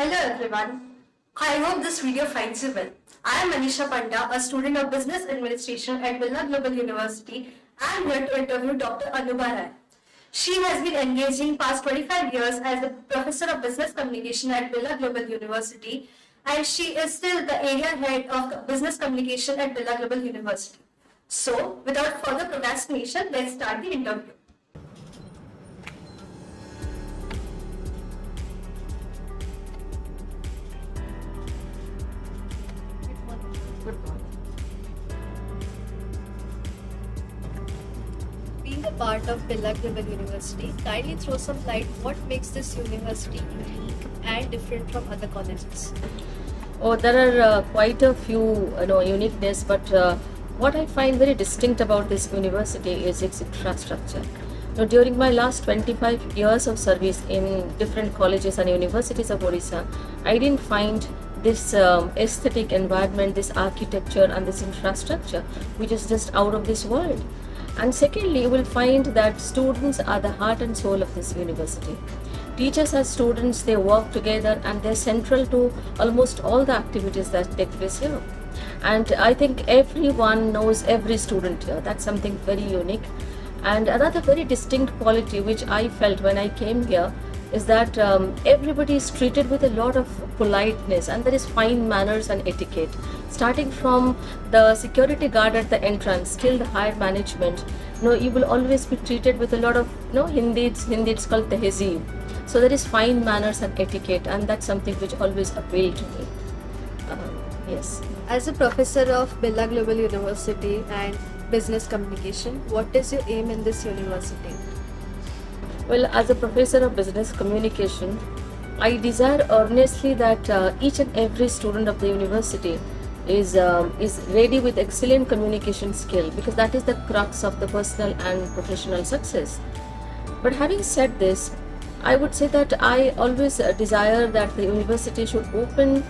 Hello everyone. I hope this video finds you well. I am Manisha Panda, a student of Business Administration at Birla Global University. I am here to interview Dr. Anubha Ray. She has been engaging past 25 years as a professor of business communication at Birla Global University, and she is still the area head of business communication at Birla Global University. So, without further procrastination, let's start the interview. Being a part of Birla Global University, kindly throw some light what makes this university unique and different from other colleges. Oh, there are quite a few, uniqueness, but what I find very distinct about this university is its infrastructure. During my last 25 years of service in different colleges and universities of Odisha, I didn't find this aesthetic environment, this architecture and this infrastructure, which is just out of this world. And secondly, you will find that students are the heart and soul of this university. Teachers as students, they work together and they're central to almost all the activities that take place here. And I think everyone knows every student here. That's something very unique. And another very distinct quality which I felt when I came here is that everybody is treated with a lot of politeness, and there is fine manners and etiquette. Starting from the security guard at the entrance till the higher management, you will always be treated with a lot of, Hindi it's called tehzeeb. So there is fine manners and etiquette, and that's something which always appealed to me. Yes. As a professor of Birla Global University and business communication, what is your aim in this university? Well, as a professor of business communication, I desire earnestly that each and every student of the university is ready with excellent communication skill, because that is the crux of the personal and professional success. But having said this, I would say that I always desire that the university should open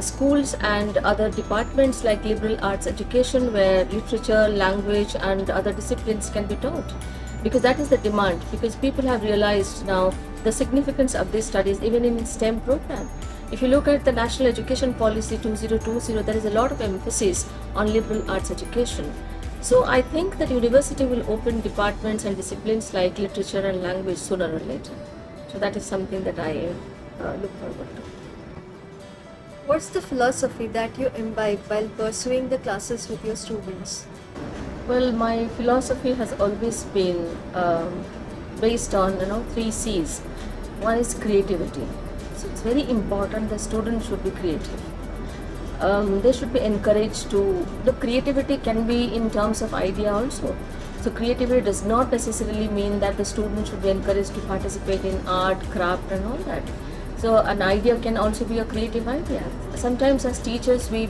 schools and other departments like liberal arts education, where literature, language and other disciplines can be taught, because that is the demand, because people have realized now the significance of these studies even in STEM program. If you look at the National Education Policy 2020, there is a lot of emphasis on liberal arts education. So I think that university will open departments and disciplines like literature and language sooner or later. So that is something that I look forward to. What's the philosophy that you imbibe while pursuing the classes with your students? Well, my philosophy has always been based on 3 C's. One is creativity. So it's very important the students should be creative. They should be encouraged to. The creativity can be in terms of idea also. So creativity does not necessarily mean that the student should be encouraged to participate in art, craft and all that. So an idea can also be a creative idea. Sometimes as teachers we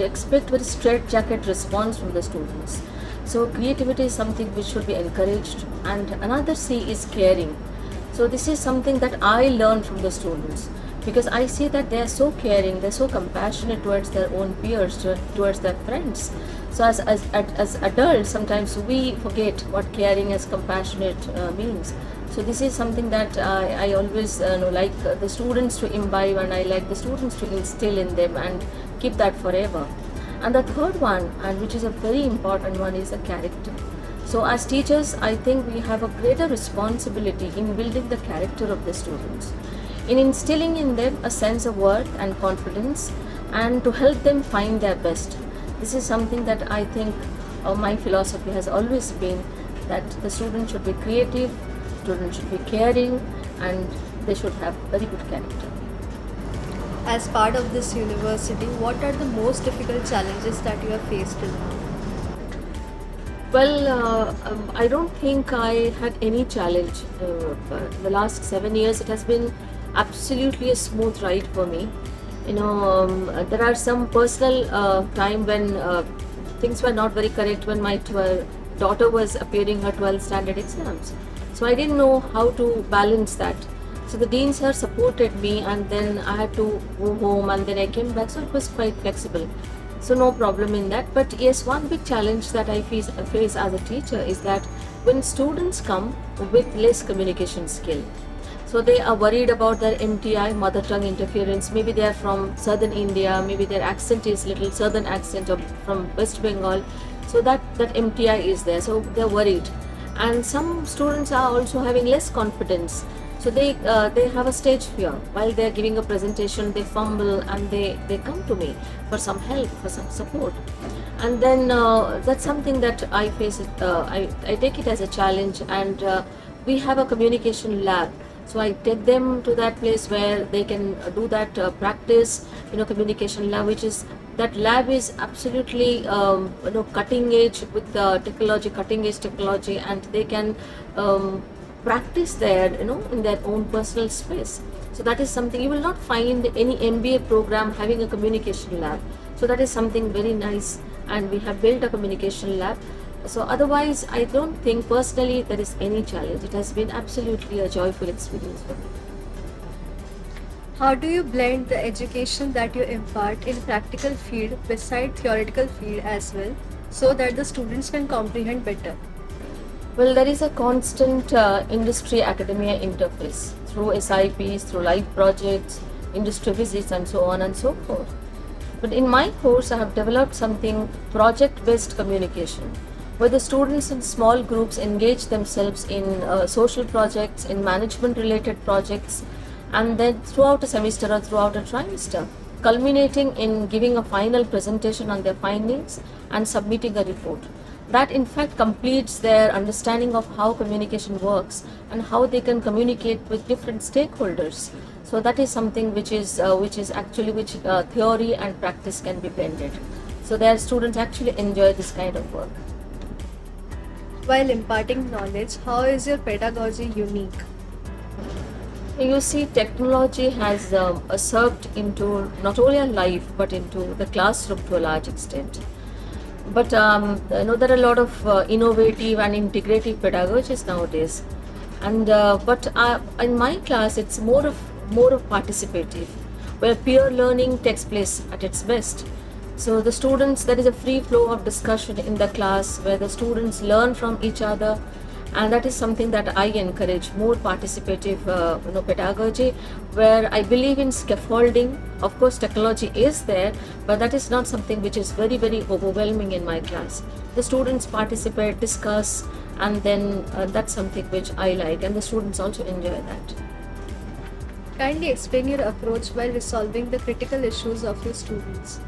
expect very straitjacket response from the students. So creativity is something which should be encouraged. And another C is caring. So this is something that I learned from the students, because I see that they are so caring, they are so compassionate towards their own peers, towards their friends. So as adults, sometimes we forget what caring as compassionate means. So this is something that I always like the students to imbibe, and I like the students to instill in them and keep that forever. And the third one, and which is a very important one, is the character. So as teachers, I think we have a greater responsibility in building the character of the students, in instilling in them a sense of worth and confidence, and to help them find their best. This is something that I think my philosophy has always been, that the students should be creative, students should be caring, and they should have very good character. As part of this university, what are the most difficult challenges that you have faced till now? Well, I don't think I had any challenge. The last 7 years, it has been absolutely a smooth ride for me. There are some personal time when things were not very correct when my daughter was appearing her 12th standard exams. So I didn't know how to balance that. So the dean sir supported me, and then I had to go home and then I came back. So it was quite flexible. So no problem in that. But yes, one big challenge that I face as a teacher is that when students come with less communication skill, So they are worried about their MTI, mother tongue interference. Maybe they are from southern India, maybe their accent is little southern accent, or from West Bengal. So that MTI is there, so they're worried. And some students are also having less confidence. So they have a stage fear. While they're giving a presentation, they fumble and they come to me for some help, for some support. And then that's something that I face. I take it as a challenge, and we have a communication lab. So I take them to that place where they can do that practice, communication lab, that lab is absolutely cutting edge with technology, cutting edge technology, and they can practice there, in their own personal space. So that is something you will not find any MBA program having a communication lab. So that is something very nice, and we have built a communication lab. So otherwise, I don't think personally there is any challenge. It has been absolutely a joyful experience for me. How do you blend the education that you impart in practical field beside theoretical field as well, so that the students can comprehend better? Well, there is a constant industry-academia interface through SIPs, through live projects, industry visits, and so on and so forth. But in my course, I have developed something project-based communication, where the students in small groups engage themselves in social projects, in management-related projects, and then throughout a semester or throughout a trimester, culminating in giving a final presentation on their findings and submitting a report. That in fact completes their understanding of how communication works and how they can communicate with different stakeholders. So that is something which theory and practice can be blended. So their students actually enjoy this kind of work. While imparting knowledge, how is your pedagogy unique? You see, technology has served into not only our life but into the classroom to a large extent. But there are a lot of innovative and integrative pedagogies nowadays. And in my class, it's more of participative, where peer learning takes place at its best. So the students, there is a free flow of discussion in the class where the students learn from each other, and that is something that I encourage, more participative pedagogy, where I believe in scaffolding. Of course, technology is there, but that is not something which is very, very overwhelming in my class. The students participate, discuss, and then that's something which I like, and the students also enjoy that. Kindly explain your approach while resolving the critical issues of your students.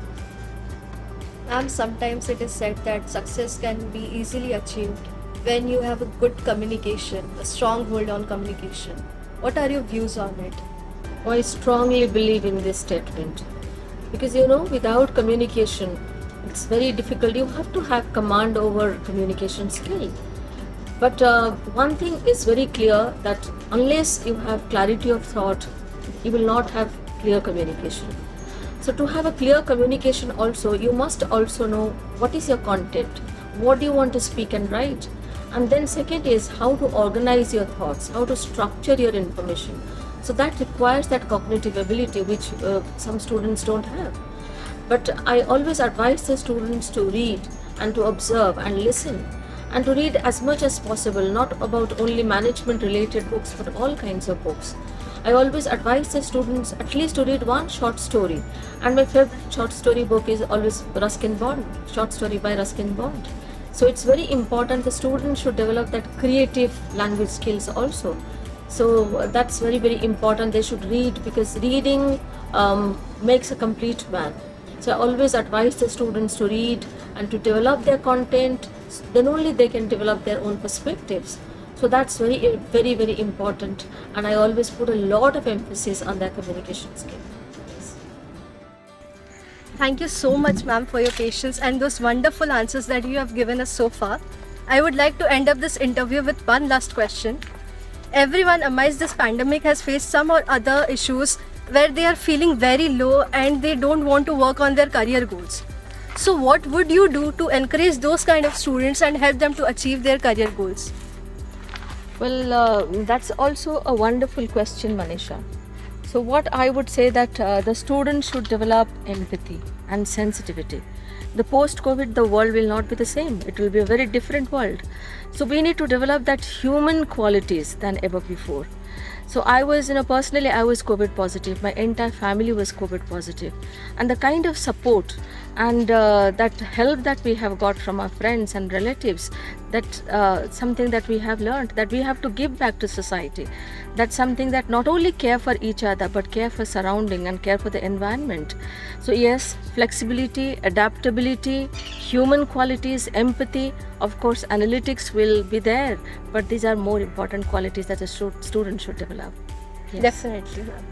Sometimes it is said that success can be easily achieved when you have a good communication, a strong hold on communication. What are your views on it? I strongly believe in this statement, because without communication, it's very difficult. You have to have command over communication skill. But one thing is very clear, that unless you have clarity of thought, you will not have clear communication. So to have a clear communication also, you must also know what is your content, what do you want to speak and write. And then second is how to organize your thoughts, how to structure your information. So that requires that cognitive ability which some students don't have. But I always advise the students to read and to observe and listen, and to read as much as possible, not about only management related books, but all kinds of books. I always advise the students at least to read one short story, and my favorite short story book is always Ruskin Bond, short story by Ruskin Bond. So it's very important the students should develop that creative language skills also. So that's very, very important. They should read, because reading makes a complete man. So I always advise the students to read and to develop their content. Then only they can develop their own perspectives. So that's very, very, very important, and I always put a lot of emphasis on their communication skill. Thank you so much, ma'am, for your patience and those wonderful answers that you have given us so far. I would like to end up this interview with one last question. Everyone amidst this pandemic has faced some or other issues where they are feeling very low and they don't want to work on their career goals. So what would you do to encourage those kind of students and help them to achieve their career goals? Well, that's also a wonderful question, Manisha. So what I would say that the students should develop empathy and sensitivity. The post-COVID, the world will not be the same. It will be a very different world. So we need to develop that human qualities than ever before. So I was, personally I was COVID positive. My entire family was COVID positive. And the kind of support and that help that we have got from our friends and relatives, that's something that we have learned, that we have to give back to society. That's something that not only care for each other, but care for surrounding and care for the environment. So yes, flexibility, adaptability, human qualities, empathy, of course analytics will be there, but these are more important qualities that a student should develop. Yes. Definitely, ma'am.